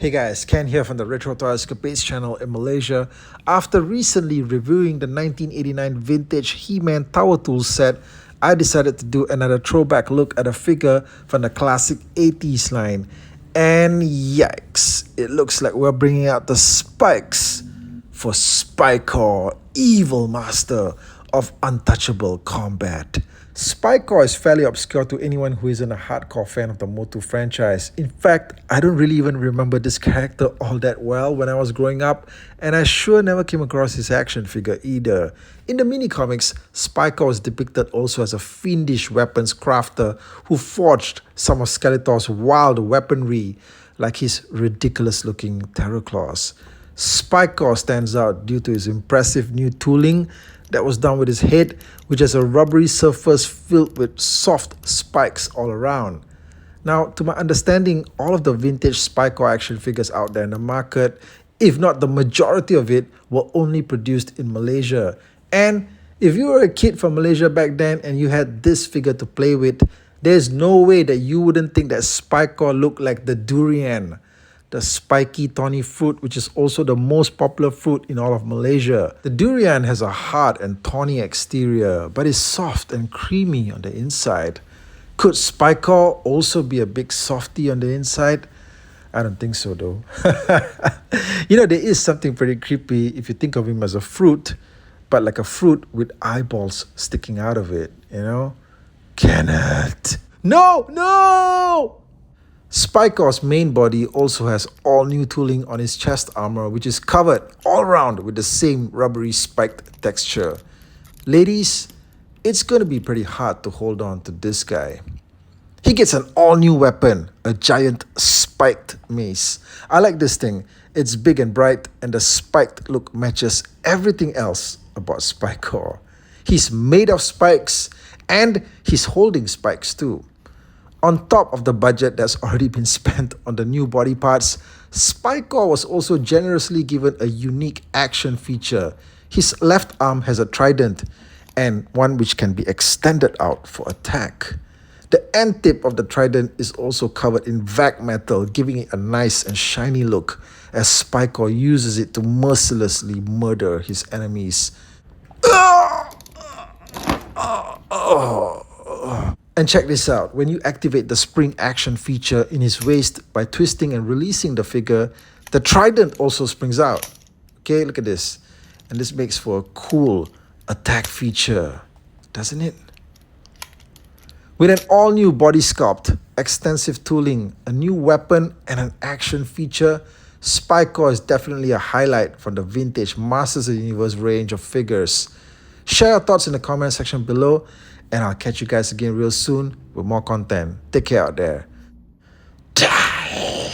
Hey guys, Ken here from the Retro Toy Escapades channel in Malaysia. After recently reviewing the 1989 vintage He-Man Tower Tool set, I decided to do another throwback look at a figure from the classic 80s line. And yikes, it looks like we're bringing out the spikes for Spikor, evil master of untouchable combat. Spikor is fairly obscure to anyone who isn't a hardcore fan of the MOTU franchise. In fact, I don't really even remember this character all that well when I was growing up, and I sure never came across his action figure either. In the mini-comics, Spikor was depicted also as a fiendish weapons crafter who forged some of Skeletor's wild weaponry, like his ridiculous-looking terror claws. Spikor stands out due to his impressive new tooling that was done with his head, which has a rubbery surface filled with soft spikes all around. Now, to my understanding, all of the vintage Spikor action figures out there in the market, if not the majority of it, were only produced in Malaysia. And if you were a kid from Malaysia back then and you had this figure to play with, there's no way that you wouldn't think that Spikor looked like the durian, the spiky thorny fruit, which is also the most popular fruit in all of Malaysia. The durian has a hard and thorny exterior, but is soft and creamy on the inside. Could Spikor also be a big softie on the inside? I don't think so though. There is something pretty creepy if you think of him as a fruit, but like a fruit with eyeballs sticking out of it, Kenneth. No! Spikor's main body also has all new tooling on his chest armor, which is covered all around with the same rubbery spiked texture. Ladies, it's gonna be pretty hard to hold on to this guy. He gets an all-new weapon, a giant spiked mace. I like this thing. It's big and bright, and the spiked look matches everything else about Spikor. He's made of spikes, and he's holding spikes too. On top of the budget that's already been spent on the new body parts, Spikor was also generously given a unique action feature. His left arm has a trident, and one which can be extended out for attack. The end tip of the trident is also covered in vac metal, giving it a nice and shiny look as Spikor uses it to mercilessly murder his enemies. And check this out, when you activate the spring action feature in his waist by twisting and releasing the figure, the trident also springs out. Okay, look at this. And this makes for a cool attack feature, doesn't it? With an all-new body sculpt, extensive tooling, a new weapon, and an action feature, Spikor is definitely a highlight from the vintage Masters of the Universe range of figures. Share your thoughts in the comment section below, and I'll catch you guys again real soon with more content. Take care out there. Die!